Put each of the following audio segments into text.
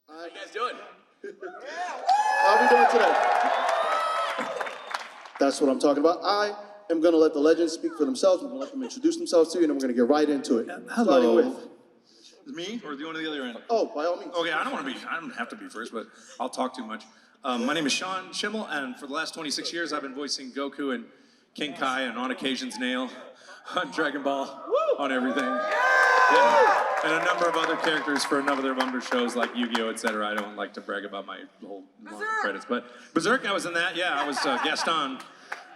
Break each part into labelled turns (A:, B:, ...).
A: How you guys doing?
B: How are we doing today? That's what I'm talking about. I am going to let the legends speak for themselves. I'm going to let them introduce themselves to you, and then we're going to get right into it. Starting with...
C: Me, or do you want to the other end?
B: Oh, by all means.
C: Okay, I don't have to be first, but I'll talk too much. My name is Sean Schemmel, and for the last 26 years, I've been voicing Goku and King Kai, and on occasions Nail, on Dragon Ball, on everything. And a number of other characters for a number of other shows like Yu-Gi-Oh, etc. I don't like to brag about my whole long credits, but Berserk, I was in that. Yeah, I was Gaston.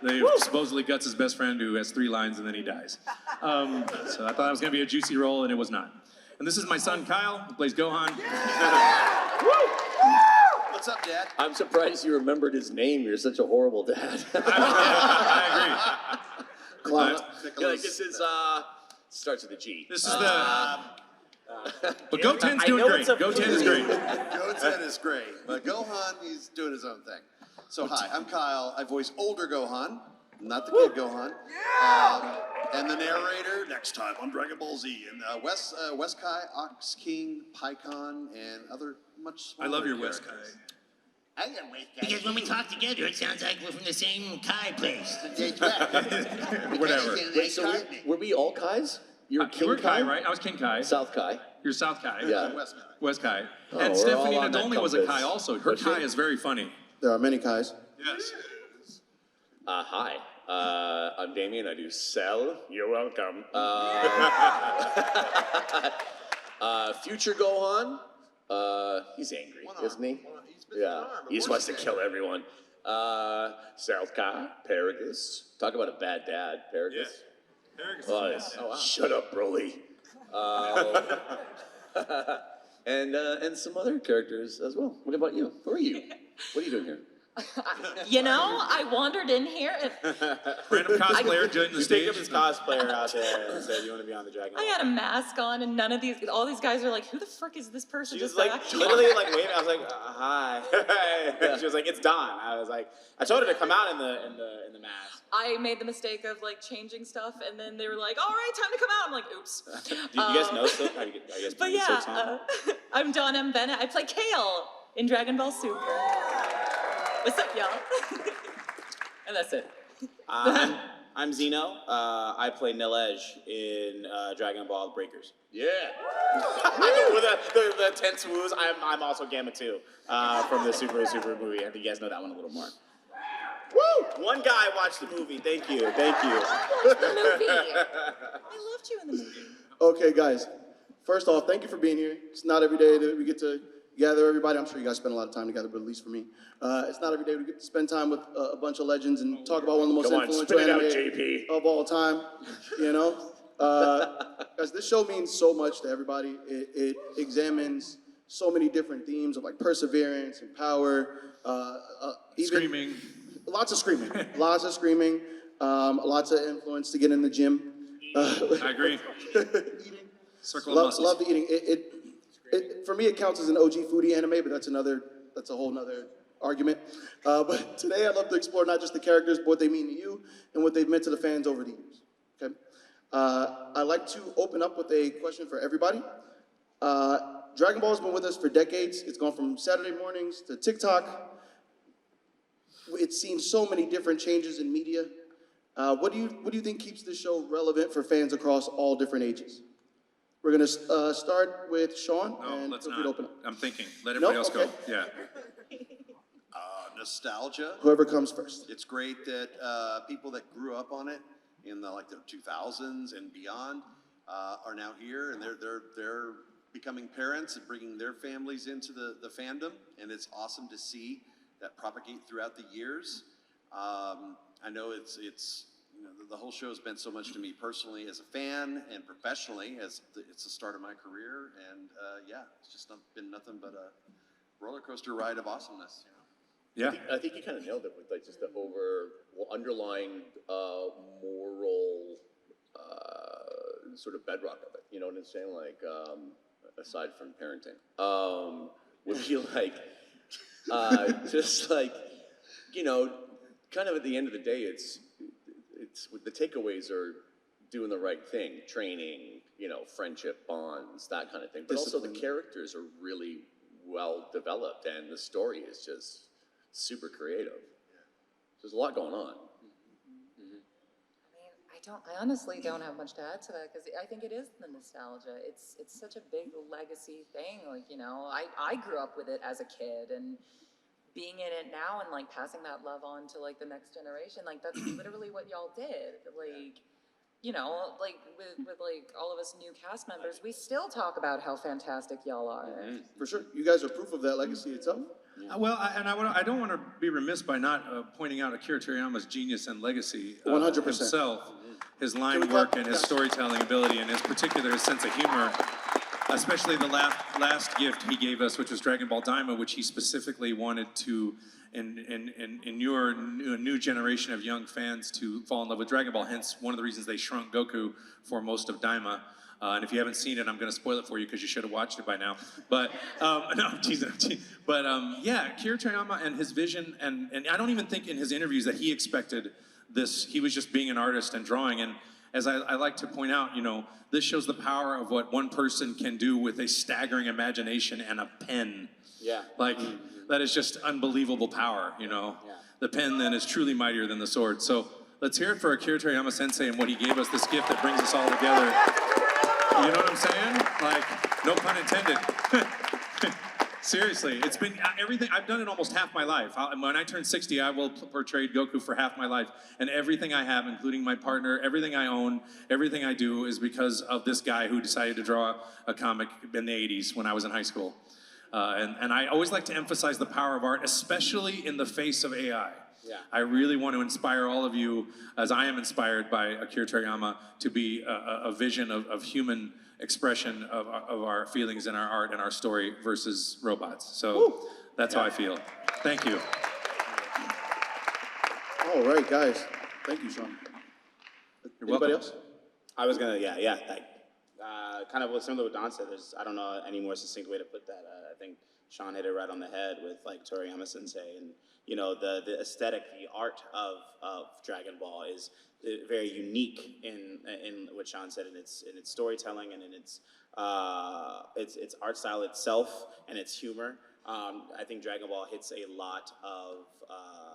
C: They supposedly Guts' best friend who has 3 lines and then he dies. So I thought it was going to be a juicy role, and it was not. And this is my son Kyle, who plays Gohan.
A: What's up, Dad?
D: I'm surprised you remembered his name. You're such a horrible dad.
C: I agree.
D: This is starts with a G.
C: This is but Goten's doing great. Goten is great.
A: Goten is great, but Gohan, he's doing his own thing. So hi, I'm Kyle. I voice older Gohan, not the kid Gohan. And the narrator next time on Dragon Ball Z. And West Kai, Ox King, Pycon, and other much smaller
C: I love your
A: characters.
C: West Kai.
E: I got West Kai. Because when we talk together, it sounds like we're from the same Kai place.
C: Whatever.
D: Wait, so were we all Kais? You were King
C: We're
D: Kai?
C: Kai, right? I was King Kai.
D: South Kai.
C: You're South Kai.
D: Yeah.
A: West Kai.
C: West Kai.
D: Oh,
C: And
D: we're
C: Stephanie
D: all on that
C: Nadolny was a Kai
D: compass.
C: also. Her
D: Was she?
C: Kai is very funny.
B: There are many Kais.
C: Yes.
D: Hi. I'm Damien. I do Cell. You're welcome. Future Gohan. He's angry, isn't he? Yeah. He just wants to kill everyone. South Kai. Paragus. Talk about a bad dad. Paragus. Wow. Shut up, Broly. And some other characters as well. What about you? Who are you? What are you doing here?
F: You know, I wandered in here and
C: Random cosplayer joined the
G: You
C: stage.
G: picked up this cosplayer out there and said you want to be on the Dragon Ball.
F: I had a mask on, and all these guys are like, "Who the frick is this person?"
G: She was
F: just
G: like
F: back?"
G: literally like waving. I was like, hi. She was like, it's Don. I was like, I told her to come out in the mask.
F: I made the mistake of like changing stuff, and then they were like, "All right, time to come out." I'm like, "Oops."
G: Do you guys know stuff? Are you guys
F: But yeah, I'm Dawn M. Bennet. I play Kale in Dragon Ball Super. What's up, y'all? And that's it.
G: I'm Zeno. I play Nilej in Dragon Ball Breakers.
D: Yeah.
G: With the tense woos, I'm also Gamma 2 from the Super movie. I think you guys know that one a little more. Woo! One guy watched the movie. Thank you.
F: The movie. I loved you in the movie.
B: Okay, guys. First off, thank you for being here. It's not every day that we get to gather everybody. I'm sure you guys spend a lot of time together, but at least for me. It's not every day we get to spend time with a bunch of legends and talk about one of the most influential anime of all time, you know? Guys, this show means so much to everybody. It examines so many different themes of like perseverance and power. Even
C: Screaming.
B: Lots of screaming. Lots of screaming. Lots of influence to get in the gym.
C: I agree.
B: Eating.
C: Circle of muscles.
B: Love the eating. For me, it counts as an OG foodie anime, but that's a whole nother argument. But today I'd love to explore not just the characters, but what they mean to you and what they've meant to the fans over the years. Okay? I'd like to open up with a question for everybody. Dragon Ball has been with us for decades. It's gone from Saturday mornings to TikTok. It's seen so many different changes in media. What do you think keeps this show relevant for fans across all different ages? We're going to start with Sean, and
C: let's
B: feel free to
C: not.
B: open up.
C: I'm thinking. Let everybody else
B: okay.
C: go. Yeah.
A: Nostalgia.
B: Whoever comes first.
A: It's great that people that grew up on it in the 2000s and beyond are now here, and they're becoming parents and bringing their families into the fandom, and it's awesome to see that propagate throughout the years. I know it's the whole show has meant so much to me personally as a fan and professionally as it's the start of my career, and it's just been nothing but a roller coaster ride of awesomeness.
C: Yeah.
D: I think you kind of nailed it with like just the underlying moral sort of bedrock of it. You know what I'm saying? Like aside from parenting, would be like just like kind of at the end of the day, it's the takeaways are doing the right thing, training, friendship bonds, that kind of thing. But also the characters are really well developed, and the story is just super creative. There's a lot going on.
F: I honestly don't have much to add to that because I think it is the nostalgia. It's such a big legacy thing. Like, you know, I grew up with it as a kid, and being in it now and like passing that love on to like the next generation, like that's literally what y'all did. Like, you know, like with like all of us new cast members, we still talk about how fantastic y'all are.
B: For sure. You guys are proof of that legacy itself.
C: Well, I don't want to be remiss by not pointing out Akira Toriyama's genius and legacy
B: 100%.
C: himself, his line
B: Can we
C: work
B: clap?
C: and his
B: Gotcha.
C: storytelling ability, and his particular sense of humor, especially the last gift he gave us, which was Dragon Ball Daima, which he specifically wanted to in your new generation of young fans to fall in love with Dragon Ball. Hence, one of the reasons they shrunk Goku for most of Daima. And if you haven't seen it, I'm going to spoil it for you because you should have watched it by now. But no, teasing. But yeah, Akira Toriyama and his vision, and I don't even think in his interviews that he expected this. He was just being an artist and drawing. And as I like to point out, you know, this shows the power of what one person can do with a staggering imagination and a pen.
G: Yeah.
C: Like, that is just unbelievable power, you know?
G: Yeah.
C: The pen then is truly mightier than the sword. So let's hear it for Akira Toriyama Sensei and what he gave us, this gift that brings us all together. You know what I'm saying? Like, no pun intended. Seriously, it's been everything. I've done it almost half my life. When I turn 60, I will portray Goku for half my life. And everything I have, including my partner, everything I own, everything I do is because of this guy who decided to draw a comic in the 80s when I was in high school. And I always like to emphasize the power of art, especially in the face of AI.
G: Yeah.
C: I really want to inspire all of you, as I am inspired by Akira Toriyama, to be a vision of human expression of our feelings and our art and our story versus robots. So that's how I feel. Thank you.
B: All right, guys. Thank you, Sean.
C: You're
B: Anybody
C: welcome.
B: else?
G: I was gonna, like, kind of similar to what Don said. I don't know any more succinct way to put that. I think Sean hit it right on the head with like Toriyama Sensei, and you know the aesthetic, the art of Dragon Ball is very unique in what Sean said in its storytelling and in its art style itself and its humor. I think Dragon Ball hits a lot of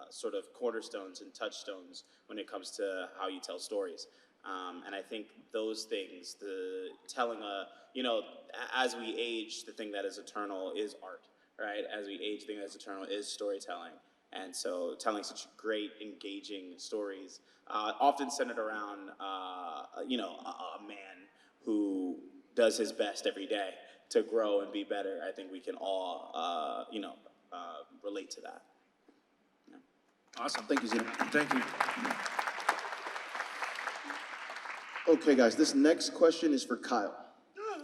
G: sort of cornerstones and touchstones when it comes to how you tell stories. And I think those things, the telling as we age, the thing that is eternal is art, right? As we age, the thing that's eternal is storytelling. And so telling such great, engaging stories, often centered around, a man who does his best every day to grow and be better. I think we can all, relate to that. Yeah.
C: Awesome.
B: Thank you, Zeno.
C: Thank you.
B: Okay, guys, this next question is for Kyle.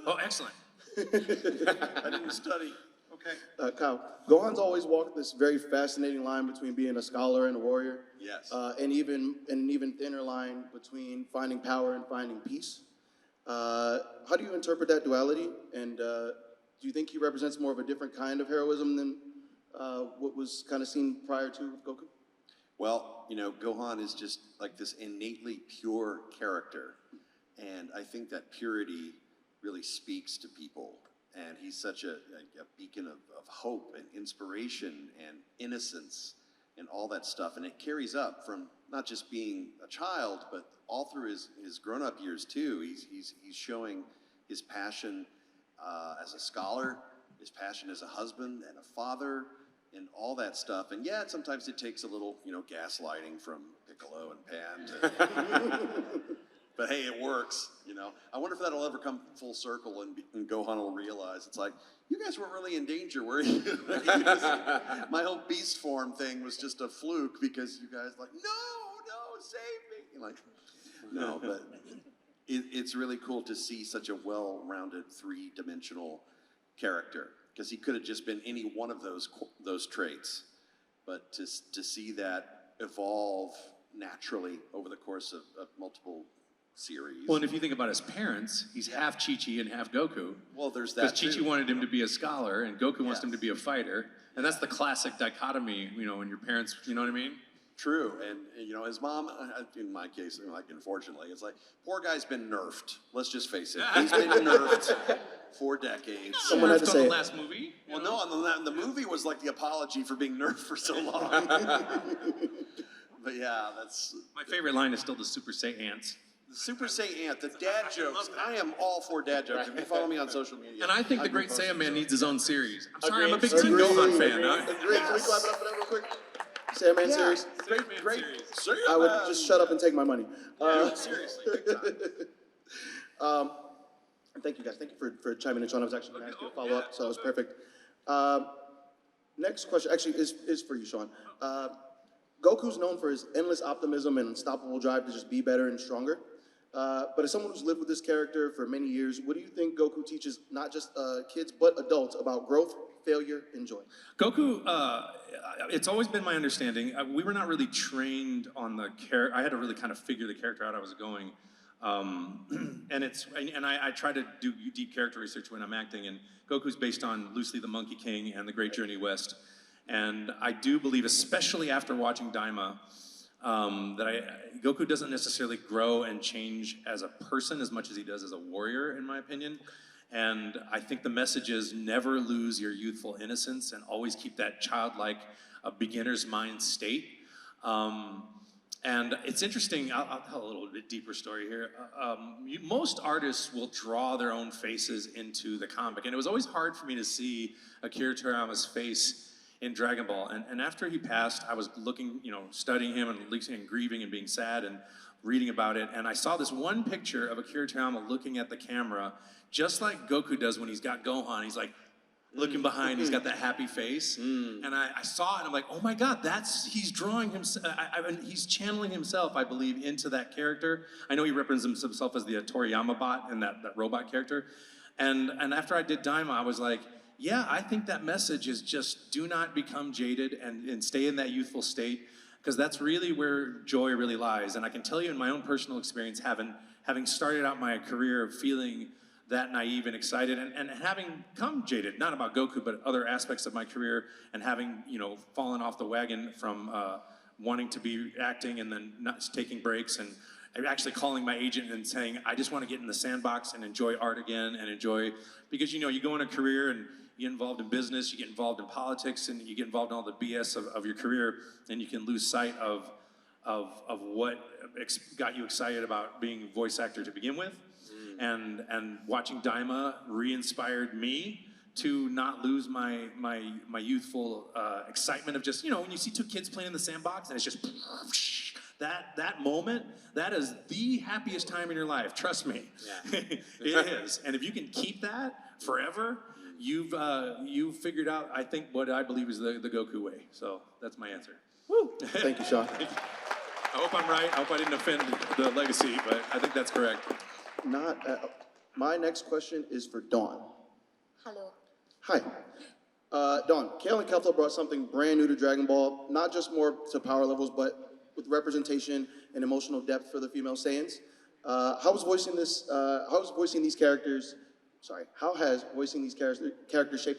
C: Oh, excellent.
A: I didn't study. Okay.
B: Kyle, Gohan's always walked this very fascinating line between being a scholar and a warrior.
A: Yes.
B: And an even thinner line between finding power and finding peace. How do you interpret that duality? And do you think he represents more of a different kind of heroism than what was kind of seen prior to with Goku?
A: Well, Gohan is just like this innately pure character. And I think that purity really speaks to people. And he's such a beacon of hope and inspiration and innocence and all that stuff. And it carries up from not just being a child, but all through his grown-up years too. He's showing his passion as a scholar, his passion as a husband and a father, and all that stuff. And yeah, sometimes it takes a little, gaslighting from Piccolo and Pan. But hey, it works, I wonder if that'll ever come full circle and Gohan will realize it's like, you guys weren't really in danger, were you? My whole beast form thing was just a fluke because you guys like, no, save me. Like, no, but it's really cool to see such a well-rounded three-dimensional character because he could have just been any one of those traits, but to see that evolve naturally over the course of multiple series.
C: Well, and if you think about his parents, he's half Chi-Chi and half Goku.
A: Well, there's that
C: Because Chi-Chi
A: too.
C: wanted him to be a scholar, and Goku wants
A: Yes.
C: him to be a fighter. And that's the classic dichotomy, when your parents, you know what I mean?
A: True, and his mom, in my case, unfortunately, it's like, poor guy's been nerfed. Let's just face it, he's been nerfed. 4 decades.
B: Someone had to
C: Nerfed
B: say
C: on
B: it.
C: the last movie.
A: Well, no, on the movie was like the apology for being nerfed for so long. But yeah, that's
C: My favorite line is still the Super Saiyans.
A: the Super Saiyan, the dad jokes. I am all for dad jokes. If you follow me on social media.
C: And I think the
A: I'd
C: Great
A: repost
C: Saiyan Man
A: them.
C: needs his own series. I'm sorry, I'm a
D: Agreed.
C: big Team
B: Agreed.
C: Gohan fan.
B: Agreed.
C: huh?
B: Can we clap it up for that real quick? Sandman
A: Yeah.
B: series.
A: Great,
C: Man
A: great.
C: series.
A: Saiyan
B: I would
A: Man.
B: just shut up and take my money.
C: Seriously, big time.
B: Thank you guys. Thank you for chiming in, Sean. I was actually going to ask you a follow up,
C: yeah,
B: so that was
C: okay.
B: perfect. Next question actually is for you, Sean. Goku's known for his endless optimism and unstoppable drive to just be better and stronger. But as someone who's lived with this character for many years, what do you think Goku teaches not just kids but adults about growth, failure, and joy?
C: Goku, it's always been my understanding. We were not really trained on the character. I had to really kind of figure the character out I was going. And I try to do deep character research when I'm acting. And Goku's based on loosely the Monkey King and the Great Journey West. And I do believe, especially after watching Daima, Goku doesn't necessarily grow and change as a person as much as he does as a warrior, in my opinion. And I think the message is never lose your youthful innocence and always keep that childlike, beginner's mind state. And it's interesting, I'll tell a little bit deeper story here. Most artists will draw their own faces into the comic. And it was always hard for me to see Akira Toriyama's face in Dragon Ball. And after he passed, I was looking, studying him and grieving and being sad and reading about it. And I saw this one picture of Akira Toriyama looking at the camera, just like Goku does when he's got Gohan. He's like looking behind, he's got that happy face. And I saw it, and I'm like, oh my God, he's drawing himself, he's channeling himself, I believe, into that character. I know he represents himself as the Toriyama bot and that robot character. And after I did Daima, I was like, yeah, I think that message is just do not become jaded and stay in that youthful state, because that's really where joy really lies. And I can tell you in my own personal experience, having started out my career feeling that naive and excited, and having come jaded, not about Goku, but other aspects of my career, and having, fallen off the wagon from wanting to be acting and then not taking breaks, and actually calling my agent and saying, I just want to get in the sandbox and enjoy art again, and enjoy, because you go in a career and you get involved in business, you get involved in politics, and you get involved in all the BS of your career, and you can lose sight of what got you excited about being a voice actor to begin with. And watching Daima re-inspired me to not lose my youthful excitement of just, when you see two kids playing in the sandbox and it's just that moment, that is the happiest time in your life. Trust me, it is. And if you can keep that forever, you've figured out, I think, what I believe is the Goku way. So that's my answer.
B: Woo. Thank you, Sean.
C: I hope I'm right. I hope I didn't offend the legacy, but I think that's correct.
B: My next question is for Dawn.
F: Hello.
B: Hi. Dawn, Kale and Kefla brought something brand new to Dragon Ball, not just more to power levels, but with representation and emotional depth for the female Saiyans. How has voicing these characters shaped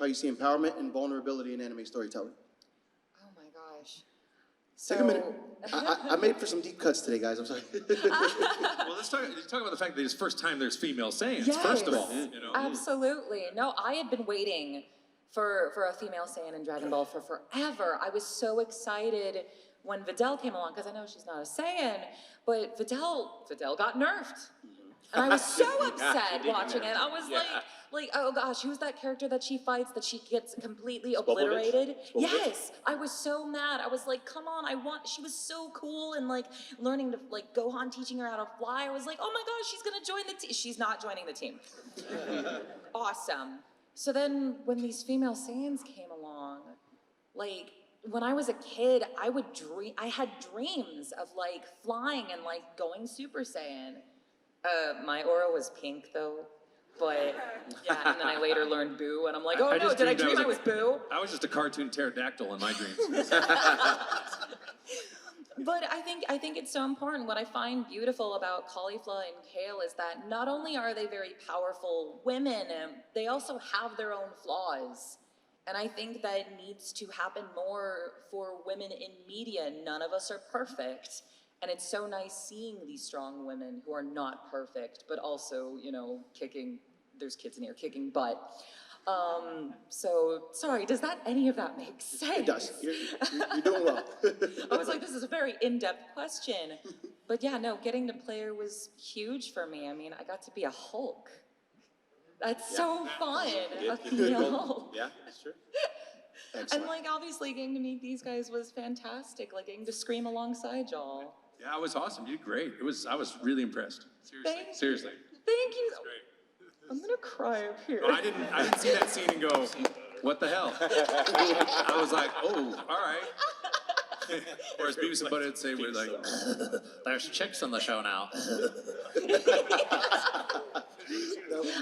B: how you see empowerment and vulnerability in anime storytelling?
F: Oh my gosh.
B: Take a minute. I made for some deep cuts today, guys. I'm sorry.
C: Well, let's talk about the fact that it's first time there's female Saiyans, first of all.
F: Absolutely. No, I had been waiting for a female Saiyan in Dragon Ball for forever. I was so excited when Videl came along, because I know she's not a Saiyan, but Videl got nerfed. And I was so upset watching it. I was like, oh gosh, who's that character that she fights that she gets completely obliterated? Yes, I was so mad. I was like, come on, she was so cool, and learning to, Gohan teaching her how to fly. I was like, oh my gosh, she's gonna join the team. She's not joining the team. Awesome. So then when these female Saiyans came along, when I was a kid, I had dreams of flying and going Super Saiyan. My aura was pink though, but yeah, and then I later learned Boo, and I'm like, oh no, did I dream I was Boo?
C: I was just a cartoon pterodactyl in my dreams.
F: But I think it's so important. What I find beautiful about Caulifla and Kale is that not only are they very powerful women, they also have their own flaws. And I think that needs to happen more for women in media. None of us are perfect. And it's so nice seeing these strong women who are not perfect, but also, kicking there's kids in here kicking butt. So, sorry, does any of that make sense?
B: It does. You're doing well.
F: I was like, this is a very in-depth question. But yeah, no, getting to play her was huge for me. I mean, I got to be a Hulk. That's so fun, a female Hulk.
D: Yeah, that's true.
F: And like, obviously, getting to meet these guys was fantastic. Like, getting to scream alongside y'all.
C: Yeah, it was awesome. You did great. I was really impressed. Seriously.
F: Thank you. I'm gonna cry up here.
C: No, I didn't see that scene and go, what the hell? I was like, oh, all right. Or as Beavis and Butthead would say, we're like, there's chicks on the show now.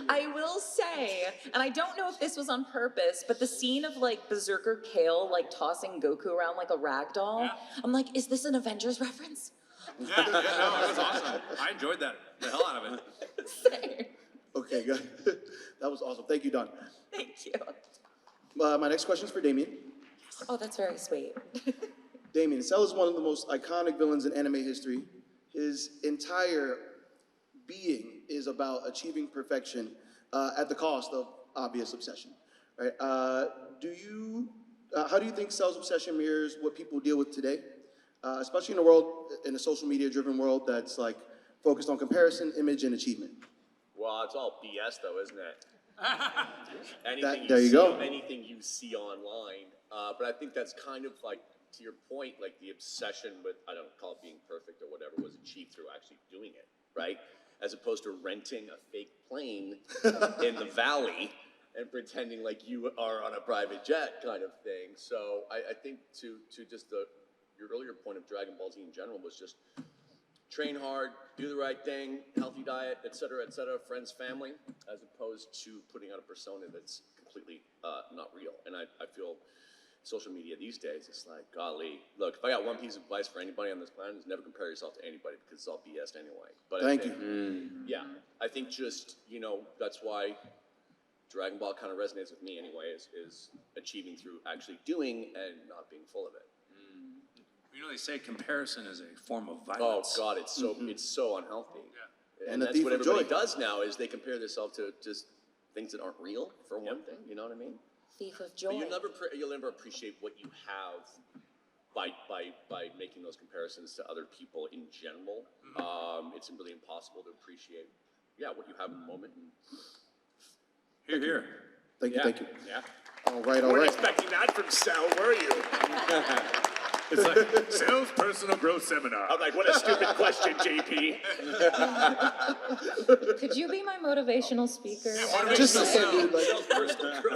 F: I will say, and I don't know if this was on purpose, but the scene of like Berserker Kale like tossing Goku around like a rag doll, I'm like, is this an Avengers reference?
C: No, it was awesome. I enjoyed that, the hell out of it.
F: Same.
B: Okay, good. That was awesome. Thank you, Don.
F: Thank you.
B: My next question is for Damien.
F: Oh, that's very sweet.
B: Damien, Cell is one of the most iconic villains in anime history. His entire being is about achieving perfection at the cost of obvious obsession. Right? How do you think Cell's obsession mirrors what people deal with today, especially in a social media-driven world that's like focused on comparison, image, and achievement?
D: Well, it's all BS, though, isn't it? Anything you see online. But I think that's kind of like, to your point, like the obsession with, I don't call it being perfect or whatever, was achieved through actually doing it, right? As opposed to renting a fake plane in the valley and pretending like you are on a private jet kind of thing. So I think to just your earlier point of Dragon Ball Z in general was just train hard, do the right thing, healthy diet, et cetera, friends, family, as opposed to putting out a persona that's completely not real. And I feel social media these days, it's like, golly, look, if I got one piece of advice for anybody on this planet, is never compare yourself to anybody because it's all BS anyway. But
B: Thank
D: you. Yeah, I think just, that's why Dragon Ball kind of resonates with me anyway, is achieving through actually doing and not being full of it.
C: They say comparison is a form of
D: Oh
C: violence.
D: God, it's so unhealthy.
C: Yeah.
B: And
D: that's
B: the thief
D: what
B: of
D: everybody
B: joy.
D: does now is they compare themselves to just things that aren't real, for one thing. You know what I mean?
F: Thief of joy.
D: But you'll never appreciate what you have by making those comparisons to other people in general. It's really impossible to appreciate, what you have in the moment.
C: Hear, hear.
B: Thank you.
D: Yeah.
B: All right.
H: Weren't expecting that from Sal, were you?
C: It's like sales personal growth seminar.
H: I'm like, what a stupid question, JP.
F: Could you be my motivational speaker?
B: Just saying, dude, like,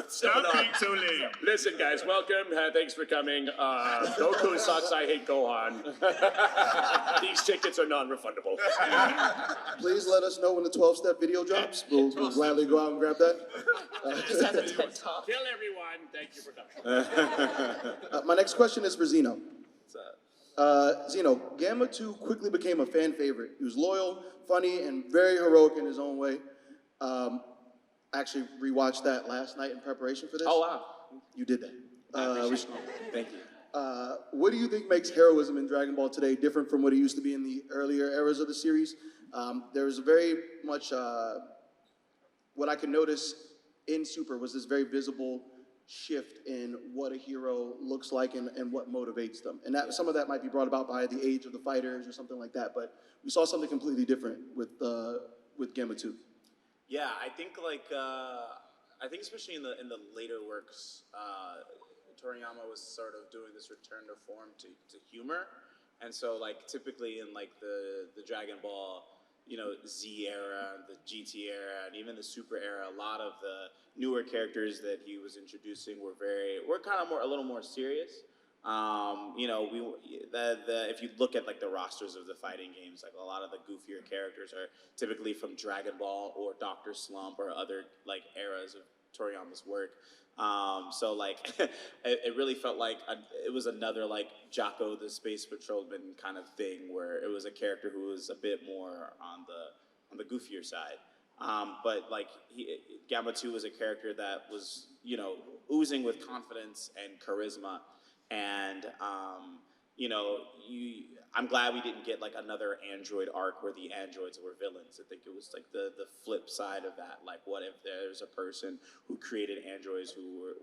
C: Stop being so lame.
H: Listen, guys, welcome. Thanks for coming. Goku sucks. I hate Gohan. These tickets are non-refundable.
B: please let us know when the 12-step video drops. We'll gladly go out and grab that.
F: Just has a TED Talk.
H: Kill everyone. Thank you for coming.
B: My next question is for Zeno. Zeno, Gamma 2 quickly became a fan favorite. He was loyal, funny, and very heroic in his own way. Actually rewatched that last night in preparation for this.
G: Oh, wow.
B: You did that.
G: Thank you.
B: What do you think makes heroism in Dragon Ball today different from what it used to be in the earlier eras of the series? There was very much, what I could notice in Super was this very visible shift in what a hero looks like and what motivates them. And that some of that might be brought about by the age of the fighters or something like that, but we saw something completely different with Gamma 2.
G: Yeah, I think especially in the later works, Toriyama was sort of doing this return to form to humor, and so like typically in like the Dragon Ball, Z era, the GT era, and even the Super era, a lot of the newer characters that he was introducing were kind of a little more serious. If you look at like the rosters of the fighting games, like a lot of the goofier characters are typically from Dragon Ball or Dr. Slump or other like eras of Toriyama's work. So like it really felt like it was another like Jocko the Space Patrolman kind of thing where it was a character who was a bit more on the goofier side. But like Gamma 2 was a character that was oozing with confidence and charisma, and you know, I'm glad we didn't get like another android arc where the androids were villains. I think it was like the flip side of that. Like, what if there's a person who created androids who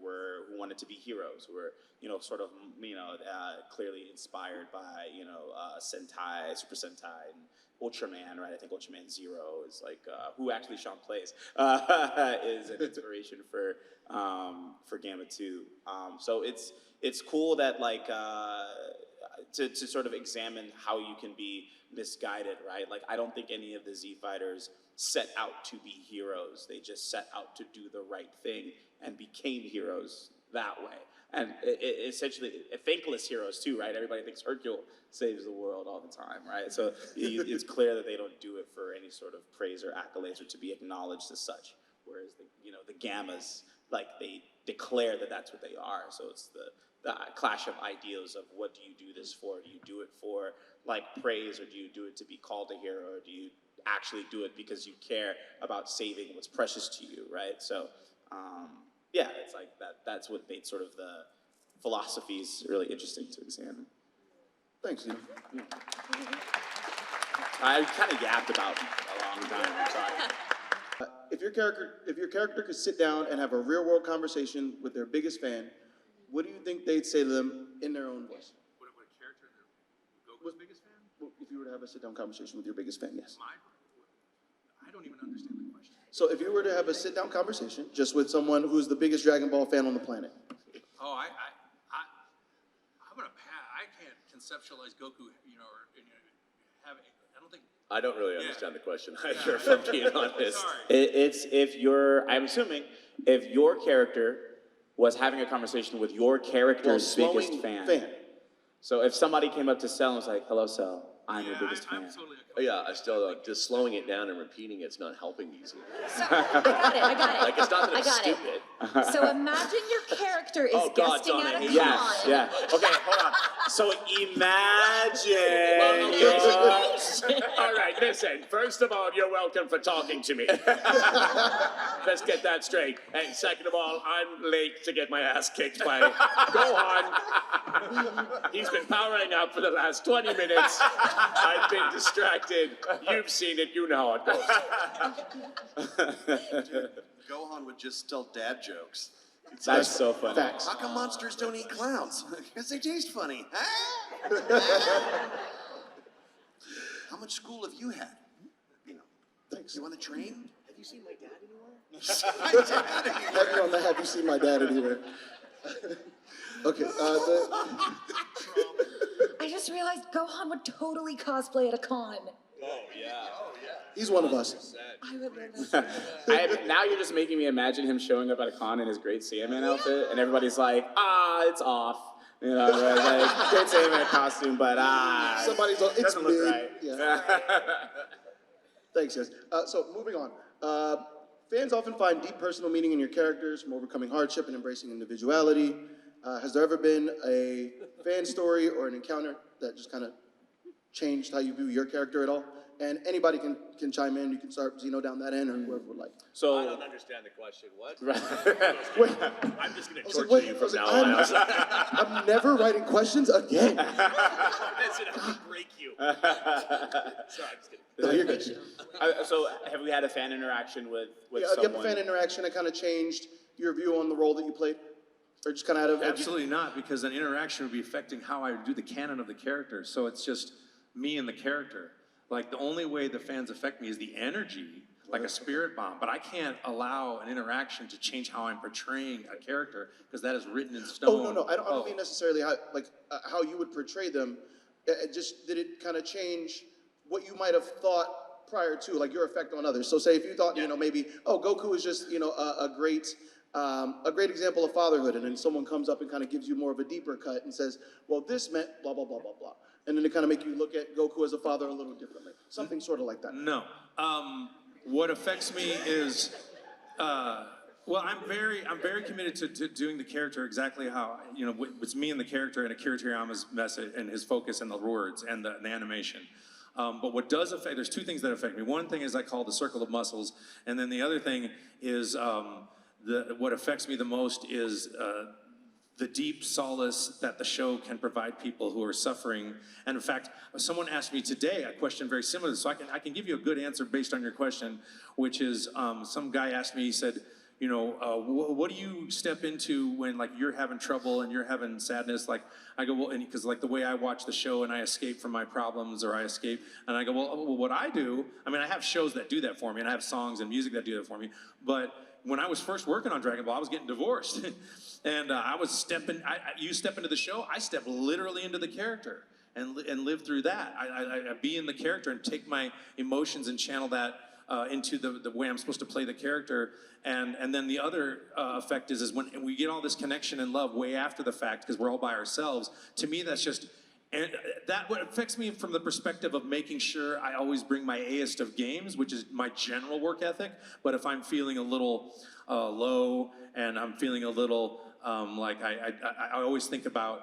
G: wanted to be heroes, who were, you know, sort of, you know, clearly inspired by, you know, Sentai, Super Sentai, and Ultraman, right? I think Ultraman Zero is like who actually Sean plays is an inspiration for Gamma 2. So it's cool that like. To sort of examine how you can be misguided, right? Like, I don't think any of the Z Fighters set out to be heroes. They just set out to do the right thing and became heroes that way. And essentially, thankless heroes too, right? Everybody thinks Hercule saves the world all the time, right? So it's clear that they don't do it for any sort of praise or accolades or to be acknowledged as such. Whereas the Gammas, like, they declare that that's what they are. So it's the clash of ideals of what do you do this for? Do you do it for like praise, or do you do it to be called a hero, or do you actually do it because you care about saving what's precious to you, right? So yeah, it's like that's what made sort of the philosophies really interesting to examine.
B: Thanks, Zeno.
G: Yeah. I kind of yapped about a long time, I'm sorry.
B: If your character could sit down and have a real-world conversation with their biggest fan, what do you think they'd say to them in their own voice?
C: What a character, Goku's biggest fan?
B: Well, if you were to have a sit-down conversation with your biggest fan, yes.
C: I don't even understand the question.
B: So if you were to have a sit-down conversation just with someone who's the biggest Dragon Ball fan on the planet.
C: Oh, I'm gonna pass. I can't conceptualize Goku, you know, or have. I don't think.
D: I don't really understand the question either, if I'm being honest.
C: Sorry.
G: It's I'm assuming, if your character was having a conversation with your character's biggest fan. So if somebody came up to Cell and was like, "Hello, Cell, I'm your biggest fan."
C: Totally
D: Yeah, I still don't. Just slowing it down and repeating it's not helping these.
F: So, I got it.
D: Like, it's not that
F: I
D: it's
F: got
D: stupid.
F: it. So imagine your character is
D: Oh, God,
F: guesting
D: Donna,
F: at a con.
G: Yes, yeah. Okay, hold on. So imagine.
H: All right, listen. First of all, you're welcome for talking to me. Let's get that straight. And second of all, I'm late to get my ass kicked by Gohan. He's been powering up for the last 20 minutes. I've been distracted. You've seen it. You know how it goes.
A: Gohan would just tell dad jokes.
G: That's so funny.
B: Facts.
A: How come monsters don't eat clowns? Because they taste funny. Huh? How much school have you had? You know,
B: Thanks.
A: you want to train?
H: Have you seen my dad anywhere?
A: My dad anywhere.
B: Heavy on the have you seen my dad anywhere? Okay,
F: I just realized Gohan would totally cosplay at a con.
B: he's one of us.
F: I would love that.
G: Now you're just making me imagine him showing up at a con in his Great Saiyaman outfit, and everybody's like, it's off. You know, right? Like, Great Saiyaman costume, but
B: Somebody's on, it's
G: doesn't look
B: mid.
G: right.
B: Yeah. Thanks, guys. So moving on. Fans often find deep personal meaning in your characters from overcoming hardship and embracing individuality. Has there ever been a fan story or an encounter that just kind of changed how you view your character at all? And anybody can chime in. You can start Zeno down that end, or whoever would like.
G: So
D: I don't understand the question. What?
B: Wait,
D: I'm just going to
B: I was like,
D: torture
B: wait,
D: you
B: I
D: from
B: was like,
D: now on.
B: I'm never writing questions again.
D: Listen, I'm going to break you. Sorry, I'm just kidding.
B: No, you're good.
G: So have we had a fan interaction with
B: Yeah,
G: someone?
B: you have a fan interaction that kind of changed your view on the role that you played? Or just kind of out of...
C: Absolutely not, because an interaction would be affecting how I do the canon of the character. So it's just me and the character. Like, the only way the fans affect me is the energy, like a spirit bomb. But I can't allow an interaction to change how I'm portraying a character, because that is written in stone.
B: Oh, no. I don't mean necessarily how you would portray them. Just did it kind of change what you might have thought prior to, like your effect on others. So say if you thought, you know, maybe, Goku is just, you know, a great example of fatherhood, and then someone comes up and kind of gives you more of a deeper cut and says, well, this meant blah, blah, blah, blah, blah. And then to kind of make you look at Goku as a father a little differently. Something sort of like that.
C: No. What affects me is, well, I'm very committed to doing the character exactly how, you know, it's me and the character and Akira Toriyama's message and his focus and the words and the animation. But what does affect, there's two things that affect me. One thing is I call the circle of muscles, and then the other thing is what affects me the most is the deep solace that the show can provide people who are suffering. And in fact, someone asked me today a question very similar, so I can give you a good answer based on your question, which is some guy asked me, he said, you know, what do you step into when like you're having trouble and you're having sadness? Like I go, well, and because like the way I watch the show and I escape from my problems or I escape, and I go, well, what I do, I mean, I have shows that do that for me and I have songs and music that do that for me, but when I was first working on Dragon Ball, I was getting divorced. And I was stepping, you step into the show, I step literally into the character and live through that. I be in the character and take my emotions and channel that into the way I'm supposed to play the character. And then the other effect is when we get all this connection and love way after the fact, because we're all by ourselves, to me that's just, and that what affects me from the perspective of making sure I always bring my A-est of games, which is my general work ethic. But if I'm feeling a little low and I'm feeling a little like I always think about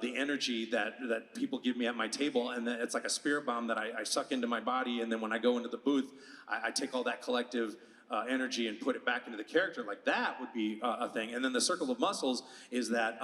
C: the energy that people give me at my table, and it's like a spirit bomb that I suck into my body, and then when I go into the booth, I take all that collective energy and put it back into the character. Like that would be a thing. And then the circle of muscles is that,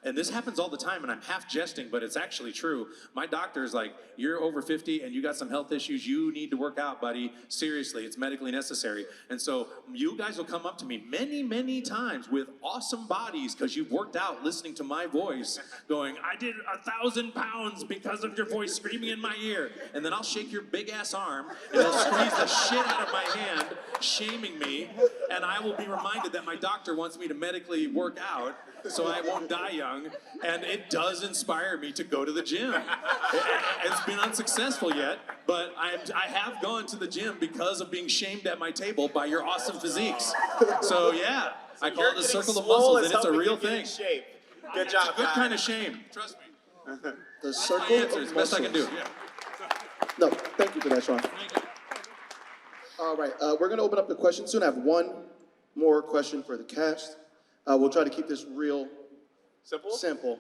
C: and this happens all the time, and I'm half jesting, but it's actually true. My doctor is like, you're over 50 and you got some health issues, you need to work out, buddy. Seriously, it's medically necessary. And so you guys will come up to me many, many times with awesome bodies because you've worked out listening to my voice going, I did 1,000 pounds because of your voice screaming in my ear. And then I'll shake your big ass arm and I'll squeeze the shit out of my hand, shaming me, and I will be reminded that my doctor wants me to medically work out so I won't die young, and it does inspire me to go to the gym. It's been unsuccessful yet, but I have gone to the gym because of being shamed at my table by your awesome physiques. So yeah, I call it the circle of muscles, and it's a real thing.
G: Good job,
C: It's a good kind of shame, trust me.
B: The circle of
C: Answer, it's the best I can do.
B: muscles. No, thank you for that, Sean. All right, we're going to open up the questions soon. I have one more question for the cast. We'll try to keep this real simple.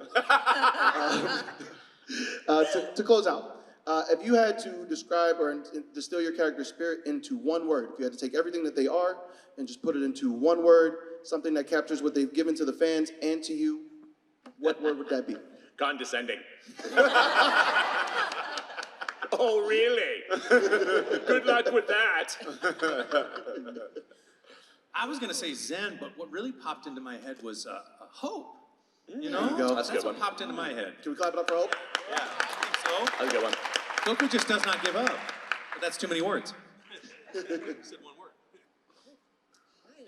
B: To close out, if you had to describe or distill your character's spirit into one word, if you had to take everything that they are and just put it into one word, something that captures what they've given to the fans and to you, what word would that be?
H: Condescending. Oh, really? Good luck with that.
C: I was going to say Zen, but what really popped into my head was hope. You know?
B: There you go.
C: That's what popped into my head.
B: Can we clap it up for Hope?
C: Yeah, I think so.
D: That's a good one.
C: Goku just does not give up. But that's too many words. Said one word.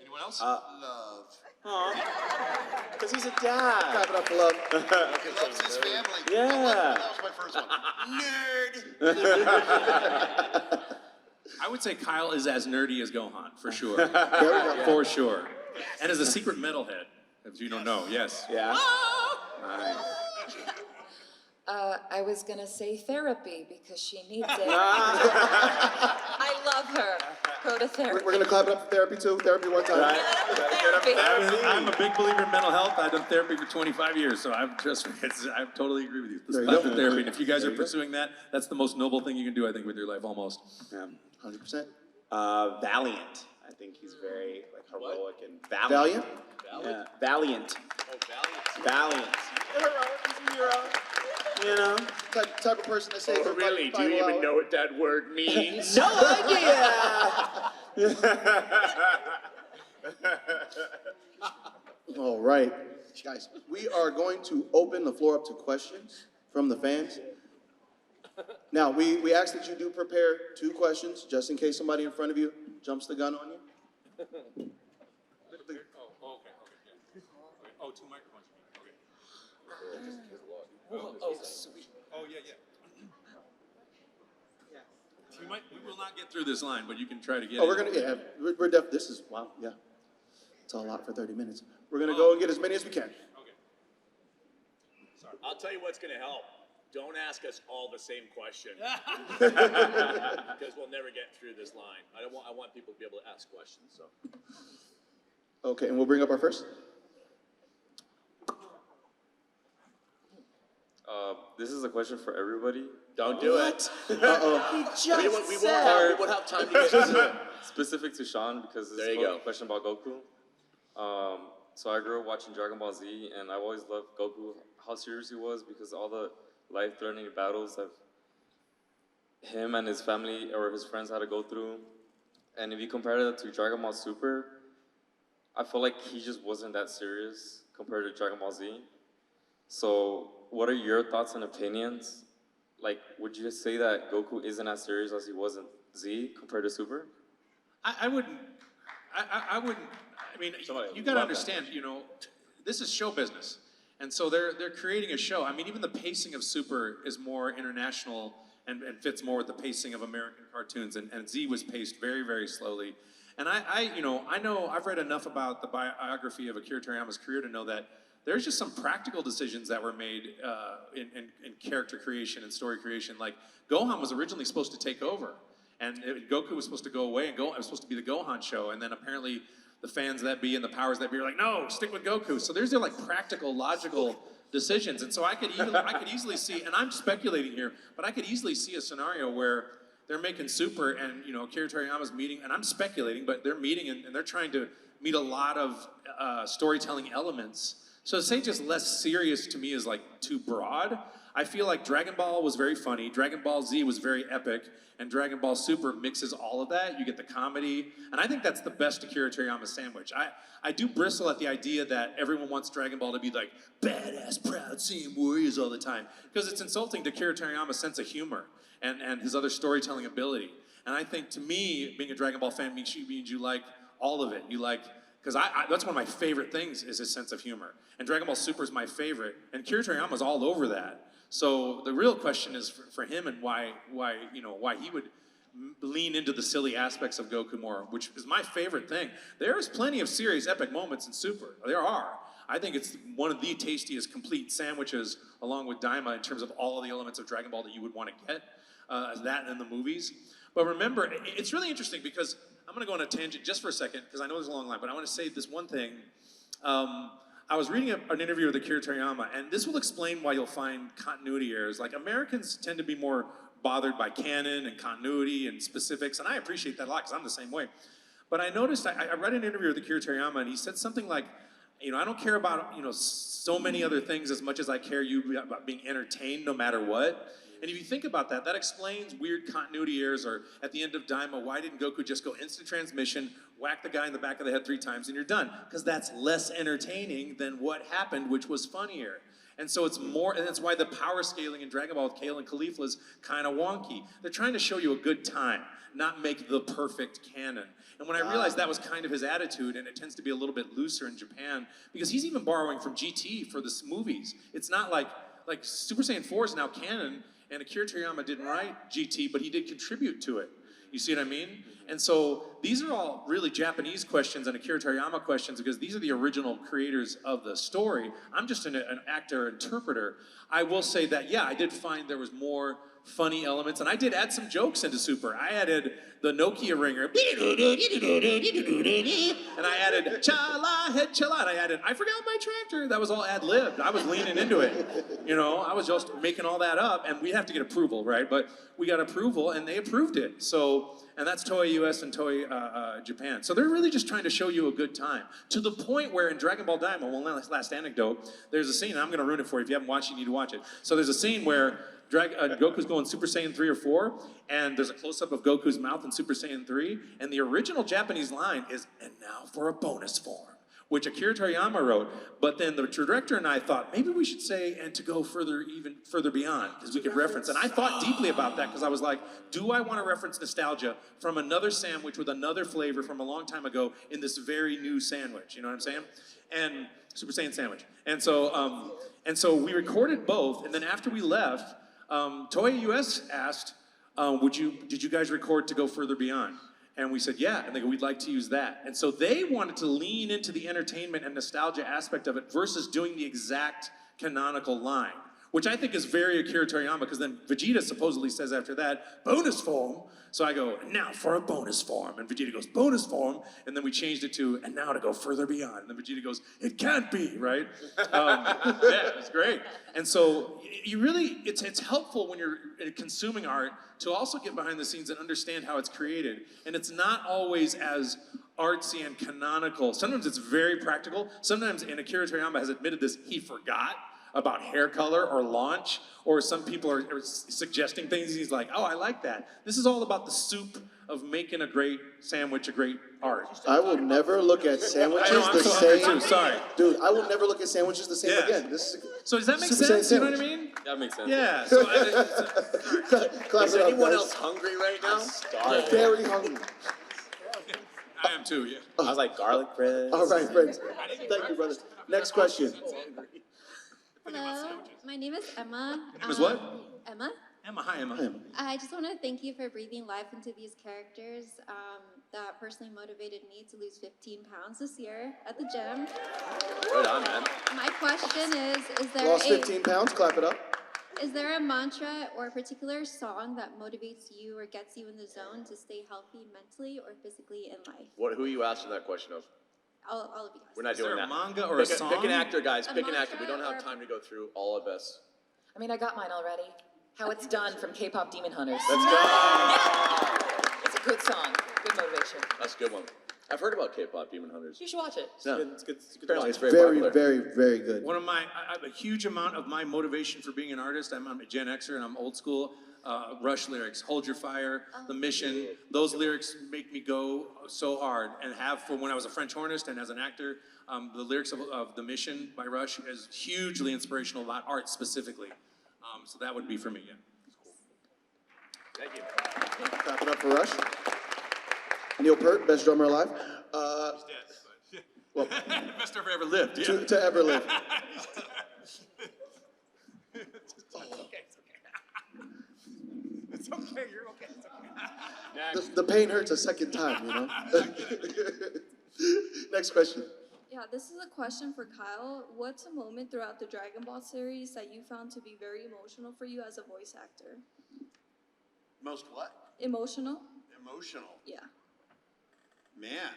C: Anyone else?
A: Love.
G: Because he's a dad.
B: Clap it up for love.
A: He loves his family.
G: Yeah.
A: That was my first one. Nerd.
C: I would say Kyle is as nerdy as Gohan, for sure.
B: There we go.
C: For sure. And is a secret metalhead, if you don't know, yes.
G: Yeah.
F: I was gonna say therapy because she needs it. I love her. Go to therapy.
B: We're going to clap it up for therapy too. Therapy one time.
F: Therapy.
C: I'm a big believer in mental health. I've done therapy for 25 years, so I totally agree with you.
B: There you
C: Let's
B: go.
C: clap for therapy. And if you guys are pursuing that, that's the most noble thing you can do, I think, with your life, almost.
G: Yeah.
B: 100%.
G: Valiant. I think he's very like heroic and
B: Valiant?
G: Yeah. Valiant. Valiant. He's a hero. You know?
B: Type of person that says
H: Oh, really? Do you even know what that word means?
G: No idea.
B: All right. Guys, we are going to open the floor up to questions from the fans. Now, we ask that you do prepare 2 questions, just in case somebody in front of you jumps the gun on you.
C: Oh, 2 microphones.
F: Oh, sweet.
C: Oh, yeah. We will not get through this line, but you can try to get
B: Oh,
C: it.
B: we're gonna, we're deaf. This is, wow, yeah. It's a lot for 30 minutes. We're gonna go and get as many as we can.
C: Okay.
H: I'll tell you what's going to help. Don't ask us all the same question. Because we'll never get through this line. I want people to be able to ask questions. So.
B: Okay, and we'll bring up our first.
I: This is a question for everybody.
H: Don't do it.
B: Uh-oh.
H: We won't have time to get
I: Specific to Sean, because this
H: There
I: is
H: you go.
I: a question about Goku. so I grew up watching Dragon Ball Z, and I've always loved Goku, how serious he was, because all the life-threatening battles that him and his family or his friends had to go through. And if you compare that to Dragon Ball Super, I feel like he just wasn't that serious compared to Dragon Ball Z. So what are your thoughts and opinions? Like, would you say that Goku isn't as serious as he was in Z compared to Super?
C: I wouldn't. I wouldn't. I mean, you got to understand. You know, this is show business, and so they're creating a show. I mean, even the pacing of Super is more international and fits more with the pacing of American cartoons. And Z was paced very, very slowly. And I know I've read enough about the biography of Akira Toriyama's career to know that there's just some practical decisions that were made in character creation and story creation. Like Gohan was originally supposed to take over, and Goku was supposed to go away, and it was supposed to be the Gohan show. And then apparently the fans that be and the powers that be are like, no, stick with Goku. So there's like practical, logical decisions. And so I could easily see, and I'm speculating here, but I could easily see a scenario where they're making Super, and Akira Toriyama's meeting, and I'm speculating, but they're meeting and they're trying to meet a lot of storytelling elements. So to say just less serious to me is like too broad. I feel like Dragon Ball was very funny, Dragon Ball Z was very epic, and Dragon Ball Super mixes all of that. You get the comedy, and I think that's the best Akira Toriyama sandwich. I do bristle at the idea that everyone wants Dragon Ball to be like badass, proud, seeing warriors all the time, because it's insulting to Akira Toriyama's sense of humor and his other storytelling ability. And I think, to me, being a Dragon Ball fan means you like all of it. You like, because that's one of my favorite things is his sense of humor. And Dragon Ball Super is my favorite, and Akira Toriyama's all over that. So the real question is for him, and why he would lean into the silly aspects of Goku more, which is my favorite thing. There's plenty of serious epic moments in Super. There are. I think it's one of the tastiest complete sandwiches, along with Daima, in terms of all of the elements of Dragon Ball that you would want to get, that in the movies. But remember, it's really interesting because I'm going to go on a tangent just for a second, because I know there's a long line, but I want to say this one thing. I was reading an interview with Akira Toriyama, and this will explain why you'll find continuity errors. Like, Americans tend to be more bothered by canon and continuity and specifics, and I appreciate that a lot because I'm the same way. But I noticed, I read an interview with Akira Toriyama, and he said something like, I don't care about, so many other things as much as I care about being entertained no matter what. And if you think about that, that explains weird continuity errors, or at the end of Daima, why didn't Goku just go instant transmission, whack the guy in the back of the head 3 times, and you're done? Because that's less entertaining than what happened, which was funnier. And so it's more, and that's why the power scaling in Dragon Ball with Kale and Caulifla is kind of wonky. They're trying to show you a good time, not make the perfect canon. And when I realized that was kind of his attitude, and it tends to be a little bit looser in Japan, because he's even borrowing from GT for the movies. It's not like Super Saiyan 4 is now canon, and Akira Toriyama didn't write GT, but he did contribute to it. You see what I mean? And so these are all really Japanese questions and Akira Toriyama questions, because these are the original creators of the story. I'm just an actor, interpreter. I will say that, yeah, I did find there was more funny elements, and I did add some jokes into Super. I added the Nokia ringer, and I added chala, head chala, and I added, I forgot my tractor. That was all ad-libbed. I was leaning into it. I was just making all that up, and we have to get approval, right? But we got approval, and they approved it. So, and that's Toei US and Toei Japan. So they're really just trying to show you a good time. To the point where in Dragon Ball Daima, last anecdote, there's a scene, and I'm going to ruin it for you. If you haven't watched it, you need to watch it. So there's a scene where Goku's going Super Saiyan 3 or 4, and there's a close-up of Goku's mouth in Super Saiyan 3, and the original Japanese line is, and now for a bonus form, which Akira Toriyama wrote, but then the director and I thought, maybe we should say, and to go even further beyond, because we could reference, and I thought deeply about that, because I was like, do I want to reference nostalgia from another sandwich with another flavor from a long time ago in this very new sandwich, you know what I'm saying? And Super Saiyan sandwich. And so we recorded both, and then after we left, Toei US asked, did you guys record to go further beyond? And we said, yeah, and they go, we'd like to use that. And so they wanted to lean into the entertainment and nostalgia aspect of it versus doing the exact canonical line, which I think is very Akira Toriyama, because then Vegeta supposedly says after that, bonus form. So I go, now for a bonus form. And Vegeta goes, bonus form. And then we changed it to, and now to go further beyond. And then Vegeta goes, it can't be, right? Yeah, it's great. And so you really, it's helpful when you're consuming art to also get behind the scenes and understand how it's created. And it's not always as artsy and canonical. Sometimes it's very practical. Sometimes, and Akira Toriyama has admitted this, he forgot about hair color or launch, or some people are suggesting things. He's like, oh, I like that. This is all about the soup of making a great sandwich, a great art.
B: I will never look at sandwiches
C: I'm
B: the
C: so hungry
B: same.
C: too, sorry.
B: Dude, I will never look at sandwiches the same
C: Yeah.
B: again. This is
C: So does that make
B: Super
C: sense?
B: Saiyan
C: You know what I
B: sandwich.
C: mean?
I: That makes sense.
C: Yeah. So
B: clap
D: Is
B: it up,
D: anyone
B: guys.
D: else hungry right now?
B: I'm very hungry.
C: I am too, yeah.
G: I was like garlic bread.
B: All right, friends. Thank you, brother. Next question.
J: Hello, my name is Emma.
C: Your name is what?
J: Emma.
C: Emma, hi Emma.
J: I just want to thank you for breathing life into these characters. That personally motivated me to lose 15 pounds this year at the gym.
D: Right on, man.
J: My question is there
B: Lost 15 pounds. Clap it up.
J: is there a mantra or a particular song that motivates you or gets you in the zone to stay healthy mentally or physically in life?
D: Who are you asking that question of?
J: All of you guys.
D: We're not
C: Is there
D: doing
C: a
D: that.
C: manga or
D: pick
C: a song?
D: Pick an actor, guys.
J: A
D: Pick an actor. We
J: mantra
D: don't
J: or
D: have
J: a-
D: time to go through all of this.
F: I mean, I got mine already. How It's Done from K-pop Demon Hunters.
D: Let's go.
F: It's a good song, good motivation.
D: That's a good one. I've heard about K-pop Demon Hunters.
F: You should watch it.
D: Yeah.
G: It's good. It's good.
D: Apparently, it's very
B: Very,
D: popular.
B: very, very good.
C: One of my, I have a huge amount of my motivation for being an artist. I'm a Gen Xer and I'm old school. Rush lyrics, Hold Your Fire, The Mission. Those lyrics make me go so hard, and have from when I was a French hornist and as an actor. The lyrics of The Mission by Rush is hugely inspirational about art specifically. So that would be for me, yeah.
D: Thank you.
B: Clap it up for Rush. Neil Peart, best drummer alive.
C: He's dead,
B: Well,
C: best drummer ever lived, yeah.
B: to ever live.
C: It's okay, you're okay. It's okay.
B: The pain hurts a second time, you know? Next question.
K: Yeah, this is a question for Kyle. What's a moment throughout the Dragon Ball series that you found to be very emotional for you as a voice actor?
A: Most what?
K: Emotional?
A: Emotional.
K: Yeah.
A: Man.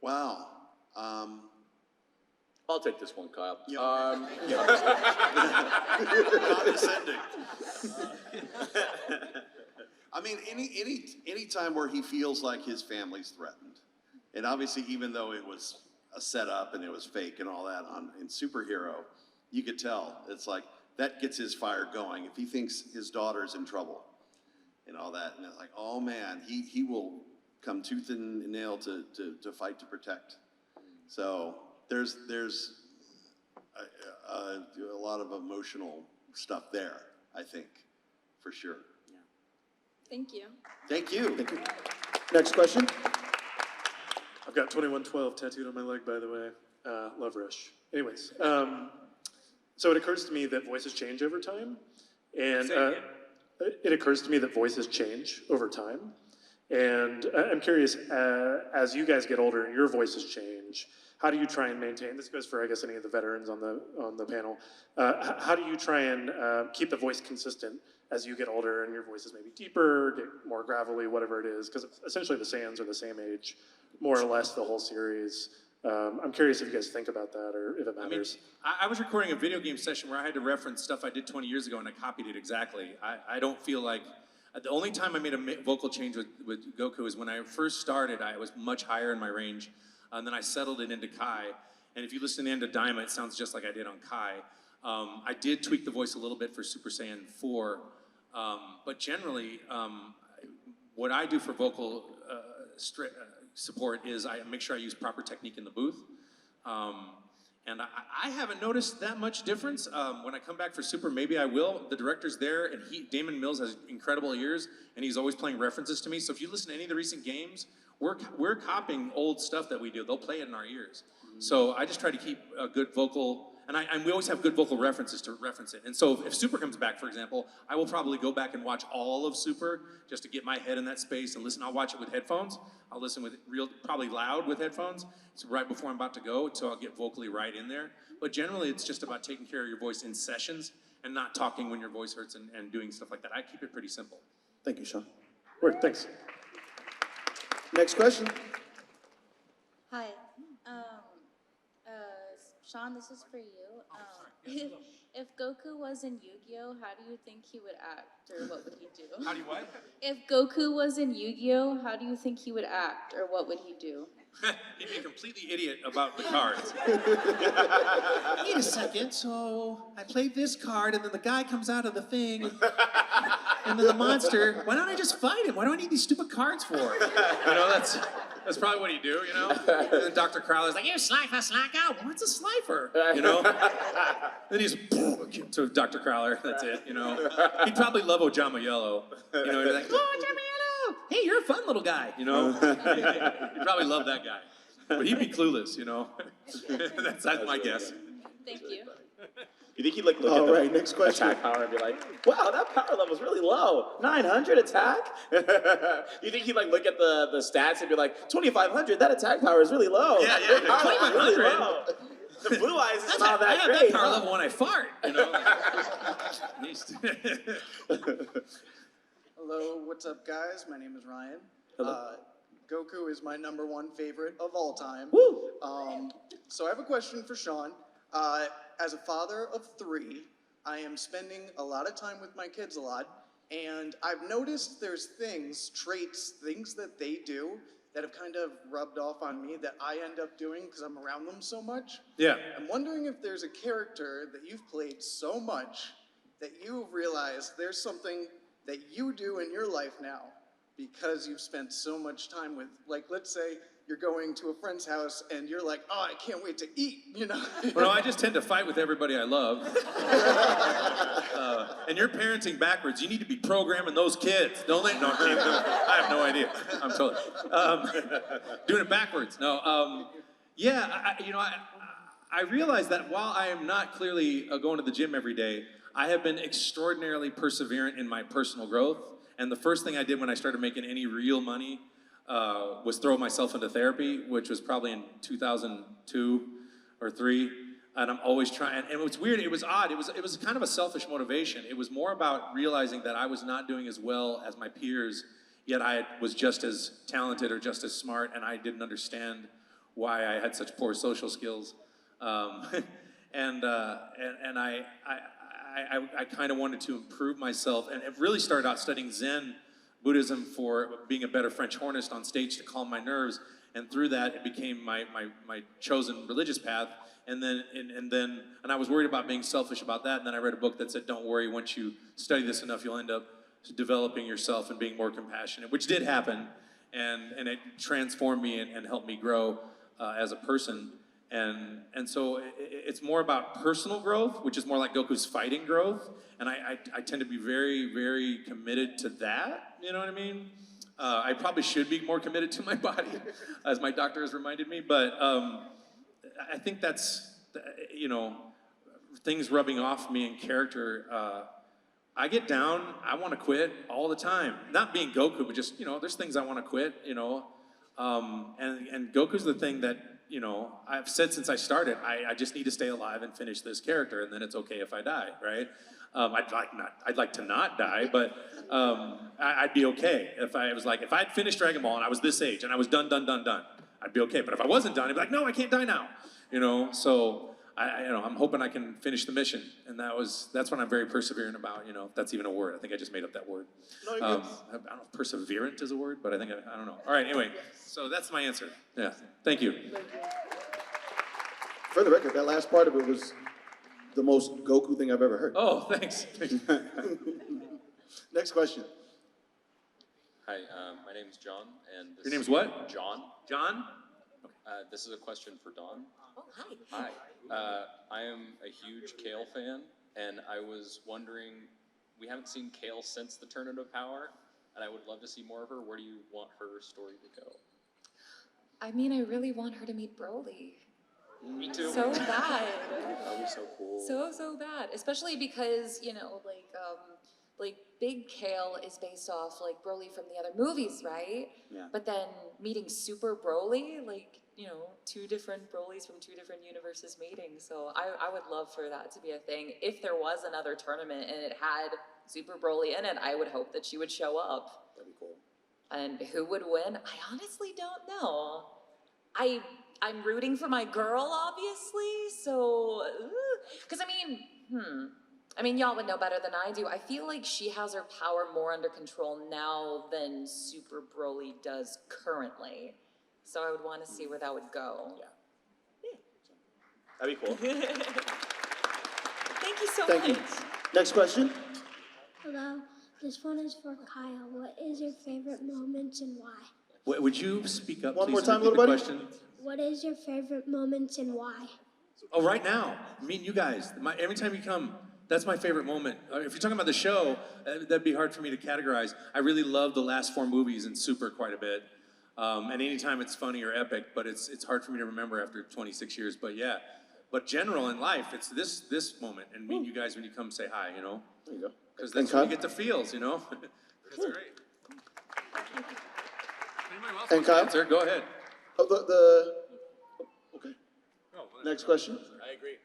A: Wow.
D: I'll take this one, Kyle.
A: Condescending. I mean, any time where he feels like his family's threatened, and obviously, even though it was a setup and it was fake and all that in Superhero, you could tell it's like that gets his fire going. If he thinks his daughter's in trouble and all that, and it's like, oh man, he will come tooth and nail to fight to protect. So there's a lot of emotional stuff there, I think, for sure.
K: Thank you.
A: Thank you.
B: Thank you. Next question.
L: I've got 2112 tattooed on my leg, by the way. Love Rush. Anyways, so it occurs to me that voices change over time. And it occurs to me that voices change over time. And I'm curious, as you guys get older and your voices change, how do you try and maintain, this goes for, I guess, any of the veterans on the panel, how do you try and keep the voice consistent as you get older and your voice is maybe deeper, get more gravelly, whatever it is? Because essentially the Saiyans are the same age, more or less the whole series. I'm curious if you guys think about that or if it matters.
C: I was recording a video game session where I had to reference stuff I did 20 years ago and I copied it exactly. I don't feel like, the only time I made a vocal change with Goku is when I first started, I was much higher in my range, and then I settled it into Kai. And if you listen to the end of Daima, it sounds just like I did on Kai. I did tweak the voice a little bit for Super Saiyan 4, but generally, what I do for vocal support is I make sure I use proper technique in the booth. And I haven't noticed that much difference. When I come back for Super, maybe I will. The director's there, and Damon Mills has incredible ears, and he's always playing references to me. So if you listen to any of the recent games, we're copying old stuff that we do. They'll play it in our ears. So I just try to keep a good vocal and we always have good vocal references to reference it. And so if Super comes back, for example, I will probably go back and watch all of Super just to get my head in that space and listen. I'll watch it with headphones. I'll listen with probably loud with headphones. It's right before I'm about to go, so I'll get vocally right in there. But generally, it's just about taking care of your voice in sessions and not talking when your voice hurts and doing stuff like that. I keep it pretty simple.
B: Thank you, Sean.
L: Word, thanks.
B: Next question.
M: Hi. Sean, this is for you. If Goku was in Yu-Gi-Oh, how do you think he would act, or what would he do?
C: How do you what?
M: If Goku was in Yu-Gi-Oh, how do you think he would act, or what would he do?
C: He'd be a completely idiot about the cards.
N: Wait a second, so I played this card, and then the guy comes out of the thing, and then the monster, why don't I just fight him? Why do I need these stupid cards for?
C: You know, that's probably what he'd do, you know? And then Dr. Crowler's like,
N: You slifer, slacker!
C: what's a slifer? You know? Then he's to Dr. Crowler, that's it, you know? He'd probably love Ojama Yellow. You know, he'd be like, oh, Ojama Yellow! Hey, you're a fun little guy, you know? He'd probably love that guy. But he'd be clueless, you know? That's my guess.
M: Thank you.
G: You think he'd like look
B: All
G: at the
B: right, next question.
G: attack power and be like, wow, that power level's really low. 900 attack? You think he'd like look at the stats and be like, 2,500, that attack power is really low.
C: Yeah,
G: That power level is really
C: 2,500.
G: low. The blue eyes is
C: I
G: not that
C: have
G: great.
C: that power
G: huh?
C: level when I fart, you know?
O: Hello, what's up, guys? My name is Ryan.
G: Hello.
O: Goku is my #1 favorite of all time.
G: Woo!
O: So I have a question for Sean. As a father of 3, I am spending a lot of time with my kids a lot, and I've noticed there's traits, things that they do that have kind of rubbed off on me that I end up doing because I'm around them so much.
C: Yeah.
O: I'm wondering if there's a character that you've played so much that you've realized there's something that you do in your life now because you've spent so much time with, like, let's say you're going to a friend's house and you're like, oh, I can't wait to eat, you know?
C: Well, no, I just tend to fight with everybody I love. And you're parenting backwards. You need to be programming those kids, don't they? No, I'm kidding. I have no idea. I'm totally doing it backwards. No, yeah, I realize that while I am not clearly going to the gym every day, I have been extraordinarily perseverant in my personal growth. And the first thing I did when I started making any real money was throw myself into therapy, which was probably in 2002 or 3. And I'm always trying, and what's weird, it was odd, it was kind of a selfish motivation. It was more about realizing that I was not doing as well as my peers, yet I was just as talented or just as smart, and I didn't understand why I had such poor social skills. And I kind of wanted to improve myself, and it really started out studying Zen Buddhism for being a better French hornist on stage to calm my nerves, and through that it became my chosen religious path. And then I was worried about being selfish about that, and then I read a book that said, don't worry, once you study this enough, you'll end up developing yourself and being more compassionate, which did happen, and it transformed me and helped me grow as a person. And so it's more about personal growth, which is more like Goku's fighting growth, and I tend to be very, very committed to that, you know what I mean? I probably should be more committed to my body, as my doctor has reminded me, but I think that's, things rubbing off me in character. I get down, I want to quit all the time. Not being Goku, but just, there's things I want to quit, and Goku's the thing that, I've said since I started, I just need to stay alive and finish this character, and then it's okay if I die, right? I'd like to not die, but I'd be okay if I'd finished Dragon Ball and I was this age and I was done, I'd be okay. But if I wasn't done, I'd be like, no, I can't die now, So I'm hoping I can finish the mission, and that's what I'm very perseverant about. If that's even a word. I think I just made up that word.
B: No, you're
C: I don't know if perseverant is a word, but I think I don't know. All right, anyway, so that's my answer. Yeah, thank you.
B: For the record, that last part of it was the most Goku thing I've ever heard.
C: Oh, thanks.
B: Next question.
P: Hi, my name's John, and
C: Your name's what?
P: John.
C: John?
P: This is a question for Dawn.
F: Oh, hi.
P: Hi. I am a huge Kale fan, and I was wondering, we haven't seen Kale since the Tournament of Power, and I would love to see more of her. Where do you want her story to go?
F: I mean, I really want her to meet Broly.
P: Me too.
F: So bad.
G: so cool.
F: So bad, especially because, you know, like Big Kale is based off like Broly from the other movies, right?
G: Yeah.
F: But then meeting Super Broly, like, you know, two different Brolys from two different universes meeting. So I would love for that to be a thing. If there was another tournament and it had Super Broly in it, I would hope that she would show up.
G: That'd be cool.
F: And who would win? I honestly don't know. I'm rooting for my girl, obviously, so, because I mean, y'all would know better than I do. I feel like she has her power more under control now than Super Broly does currently. So I would want to see where that would go.
G: Yeah. That'd be cool.
F: Thank you so
B: Thank
F: much.
B: you. Next question.
Q: Hello, this one is for Kyle. What is your favorite moment and why?
C: Would you speak up,
B: One
C: please,
B: more
C: and
B: time,
C: repeat
B: little
C: the
B: buddy.
C: question?
Q: What is your favorite moment and why?
C: Oh, right now, me and you guys. Every time you come, that's my favorite moment. If you're talking about the show, that'd be hard for me to categorize. I really love the last 4 movies and Super quite a bit. And anytime it's funny or epic, but it's hard for me to remember after 26 years. But yeah, but general in life, it's this moment, and meeting you guys when you come say hi, you know?
B: There you go.
C: Because that's when you get the feels, you know? That's great. Anybody else
B: And
C: want to
B: Kyle?
C: answer? Go ahead.
B: Oh, okay. Next question.
H: I agree.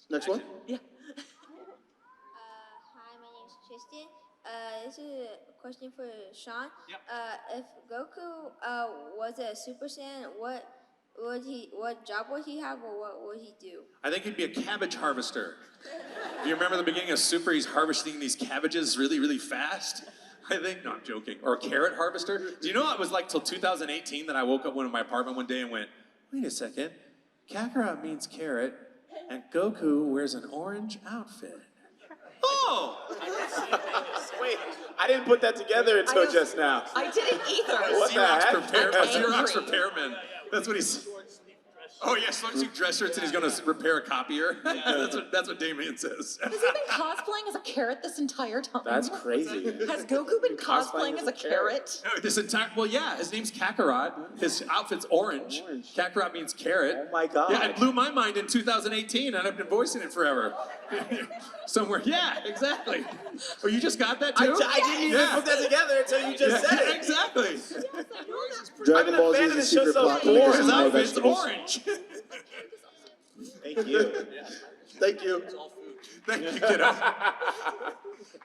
B: Next one.
F: Yeah.
J: Hi, my name is Tristan. This is a question for Sean.
C: Yep.
J: If Goku was a Super Saiyan, what job would he have, or what would he do?
C: I think he'd be a cabbage harvester. Do you remember the beginning of Super? He's harvesting these cabbages really, really fast. I think, no, I'm joking. Or a carrot harvester. Do you know it was like till 2018 that I woke up in my apartment one day and went, wait a second, Kakarot means carrot, and Goku wears an orange outfit. Oh!
G: Wait, I didn't put that together until just now.
F: I didn't either.
G: What the heck?
C: Xerox repairman. That's what he's. Oh yes, long sleeve dress shirts, and he's going to repair a copier. That's what Damien says.
F: Has he been cosplaying as a carrot this entire time?
G: That's crazy.
F: Has Goku been cosplaying as a carrot?
C: No, this entire, well, yeah, his name's Kakarot. His outfit's orange. Kakarot means carrot.
G: Oh my God.
C: Yeah, it blew my mind in 2018, and I've been voicing it forever. Somewhere, yeah, exactly. Oh, you just got that too?
G: I didn't even put that together until you just said it.
C: Exactly.
B: Dragon Ball Z
G: fan
B: is
G: of
B: a
G: the show
B: secret
G: so
B: plot.
G: far.
B: Make us
C: His
B: some more
C: outfit's
B: vegetables.
C: orange.
G: Thank you.
B: Thank you.
C: Thank you, kiddo.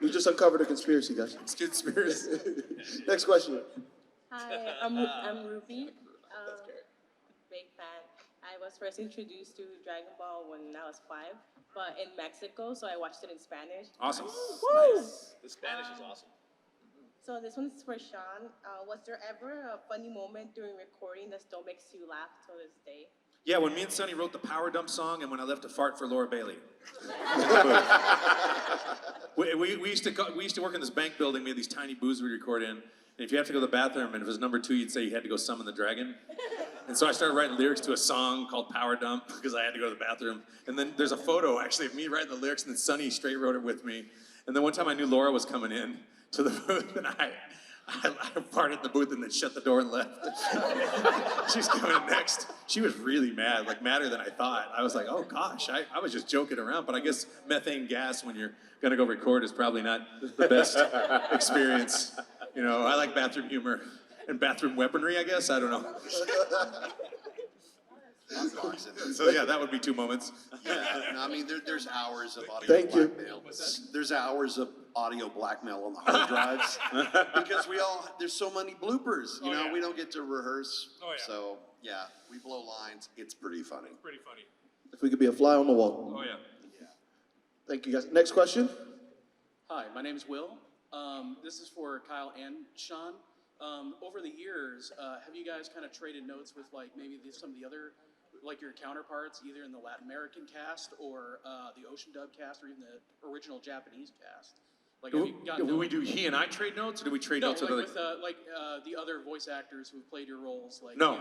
B: We just uncovered a conspiracy, guys.
C: It's conspiracy.
B: Next question.
R: Hi, I'm Ruby. Big fan. I was first introduced to Dragon Ball when I was 5, but in Mexico, so I watched it in Spanish.
C: Awesome.
H: Nice. The Spanish is awesome.
R: So this one's for Sean. Was there ever a funny moment during recording that still makes you laugh to this day?
C: Yeah, when me and Sonny wrote the Power Dump song, and when I left to fart for Laura Bailey. we used to work in this bank building. We had these tiny booths we'd record in. And if you have to go to the bathroom, and if it was number 2, you'd say you had to go summon the dragon. And so I started writing lyrics to a song called Power Dump because I had to go to the bathroom. And then there's a photo, actually, of me writing the lyrics, and then Sonny straight wrote it with me. And then one time I knew Laura was coming in to the booth, and I farted in the booth and then shut the door and left. She's coming in next. She was really mad, like madder than I thought. I was like, oh gosh, I was just joking around. But I guess methane gas when you're gonna go record is probably not the best experience. You know, I like bathroom humor and bathroom weaponry, I guess. I don't know. So yeah, that would be 2 moments.
A: Yeah, no, I mean, there's hours of audio
B: Thank you.
A: blackmail. There's hours of audio blackmail on the hard drives because there's so many bloopers. You know, we don't get to rehearse.
C: Oh, yeah.
A: So yeah, we blow lines. It's pretty funny.
C: Pretty funny.
B: If we could be a fly on the wall.
C: Oh yeah.
B: Thank you, guys. Next question.
S: Hi, my name is Will. This is for Kyle and Sean. Over the years, have you guys kind of traded notes with like maybe some of the other, like your counterparts, either in the Latin American cast or the Ocean Dub cast or even the original Japanese cast? Like, have you gotten
C: Do we do he and I trade notes, or do we trade
S: no,
C: notes
S: like
C: with
S: with the other voice actors who've played your roles? Like
C: No.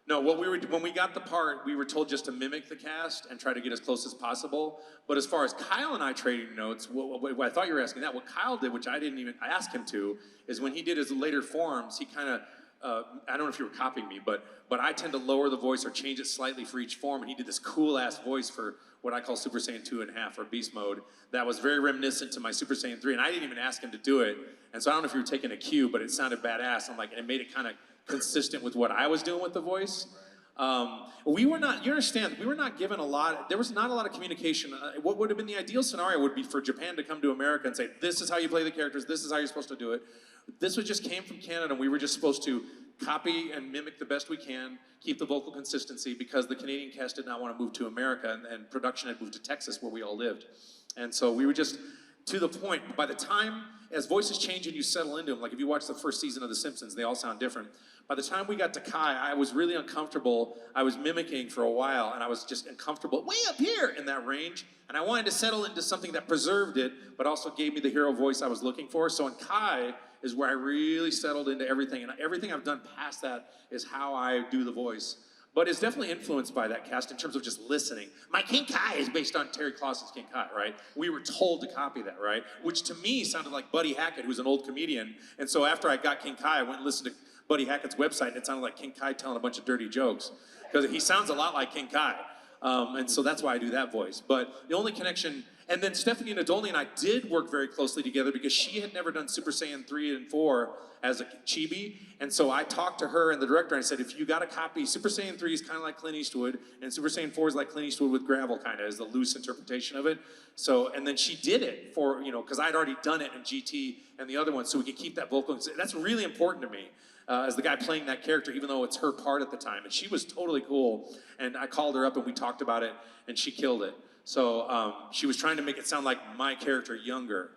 C: No, when we got the part, we were told just to mimic the cast and try to get as close as possible. But as far as Kyle and I trading notes, what I thought you were asking that. What Kyle did, which I didn't even ask him to, is when he did his later forms, he kind of I don't know if you were copying me, but I tend to lower the voice or change it slightly for each form, and he did this cool-ass voice for what I call Super Saiyan 2.5 or Beast Mode that was very reminiscent to my Super Saiyan 3, and I didn't even ask him to do it, and so I don't know if you were taking a cue, but it sounded badass. I'm like, and it made it kind of consistent with what I was doing with the voice. We were not, you understand, we were not given a lot, there was not a lot of communication. What would have been the ideal scenario would be for Japan to come to America and say, this is how you play the characters, this is how you're supposed to do it. This just came from Canada, and we were just supposed to copy and mimic the best we can, keep the vocal consistency, because the Canadian cast did not want to move to America, and production had moved to Texas, where we all lived. And so we were just to the point. By the time, as voices change and you settle into them, like if you watch the first season of The Simpsons, they all sound different. By the time we got to Kai, I was really uncomfortable. I was mimicking for a while, and I was just uncomfortable way up here in that range. And I wanted to settle into something that preserved it, but also gave me the hero voice I was looking for. So in Kai is where I really settled into everything. And everything I've done past that is how I do the voice. But it's definitely influenced by that cast in terms of just listening. My King Kai is based on Terry Claus's King Kai, right? We were told to copy that, right? Which to me sounded like Buddy Hackett, who's an old comedian. And so after I got King Kai, I went and listened to Buddy Hackett's website, and it sounded like King Kai telling a bunch of dirty jokes. Because he sounds a lot like King Kai. And so that's why I do that voice. But the only connection, and then Stephanie Nadolny and I did work very closely together because she had never done Super Saiyan 3 and 4 as a chibi. And so I talked to her and the director, and I said, if you got a copy, Super Saiyan 3 is kind of like Clint Eastwood, and Super Saiyan 4 is like Clint Eastwood with gravel, kind of, is the loose interpretation of it. So, and then she did it for, because I'd already done it in GT and the other one, so we could keep that vocal. That's really important to me. As the guy playing that character, even though it's her part at the time. And she was totally cool. And I called her up and we talked about it, and she killed it. So she was trying to make it sound like my character younger.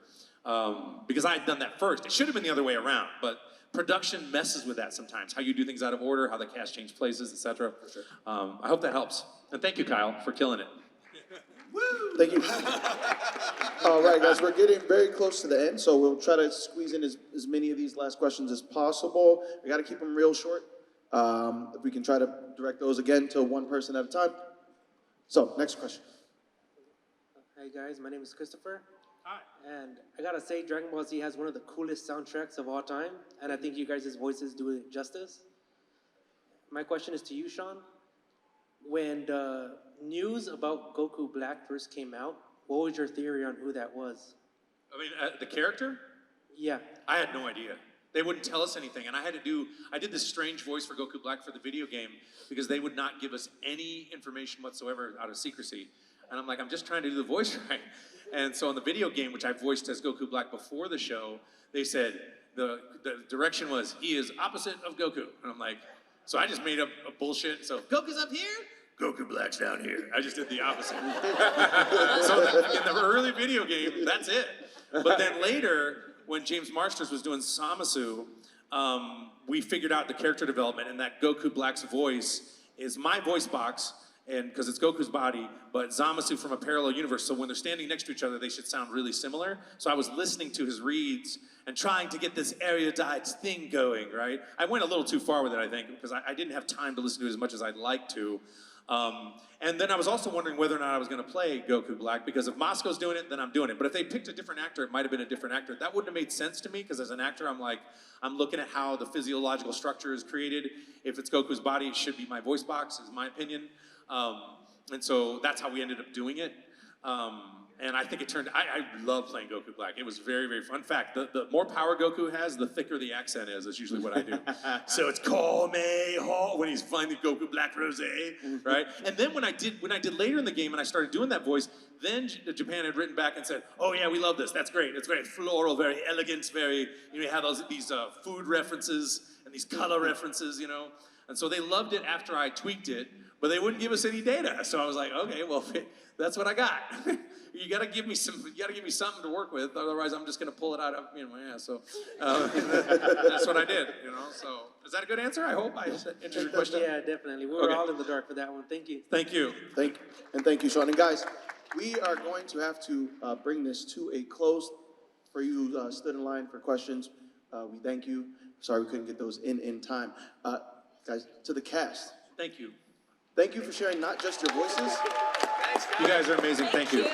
C: Because I had done that first. It should have been the other way around, but production messes with that sometimes. How you do things out of order, how the cast change places, etc. Sure. I hope that helps. And thank you, Kyle, for killing it.
B: Thank you. All right, guys, we're getting very close to the end, so we'll try to squeeze in as many of these last questions as possible. We got to keep them real short. If we can try to direct those again to one person at a time. So, next question.
T: Hi, guys. My name is Christopher. Hi. And I got to say, Dragon Ball Z has one of the coolest soundtracks of all time, and I think you guys' voices do it justice. My question is to you, Sean. When the news about Goku Black first came out, what was your theory on who that was?
C: I mean, the character?
T: Yeah.
C: I had no idea. They wouldn't tell us anything. And I did this strange voice for Goku Black for the video game because they would not give us any information whatsoever out of secrecy. And I'm like, I'm just trying to do the voice right. And so in the video game, which I voiced as Goku Black before the show, they said the direction was, he is opposite of Goku. And I'm like, so I just made up a bullshit. So Goku's up here, Goku Black's down here. I just did the opposite. So in the early video game, that's it. But then later, when James Marsters was doing Zamasu, we figured out the character development, and that Goku Black's voice is my voice box, and because it's Goku's body, but Zamasu from a parallel universe. So when they're standing next to each other, they should sound really similar. So I was listening to his reads and trying to get this erudite thing going, right? I went a little too far with it, I think, because I didn't have time to listen to it as much as I'd like to. And then I was also wondering whether or not I was going to play Goku Black, because if Moscow's doing it, then I'm doing it. But if they picked a different actor, it might have been a different actor. That wouldn't have made sense to me, because as an actor, I'm looking at how the physiological structure is created. If it's Goku's body, it should be my voice box, is my opinion. And so that's how we ended up doing it. And I think I love playing Goku Black. It was very, very fun. In fact, the more power Goku has, the thicker the accent is. That's usually what I do. So it's Kamehameha when he's finally Goku Black Rose, right? And then when I did later in the game and I started doing that voice, then Japan had written back and said, oh yeah, we love this. That's great. It's very floral, very elegant, very, you have these food references and these color references, And so they loved it after I tweaked it, but they wouldn't give us any data. So I was like, okay, well, that's what I got. You gotta give me something to work with, otherwise I'm just gonna pull it out of my ass. So that's what I did, So is that a good answer? I hope I answered your question.
T: Yeah, definitely. We were all in the dark for that one. Thank you.
C: Thank you.
B: Thank you, Sean. And guys, we are going to have to bring this to a close. For you who stood in line for questions, we thank you. Sorry we couldn't get those in time. Guys, to the cast.
C: Thank you.
B: Thank you for sharing not just your voices.
C: You guys are amazing. Thank you.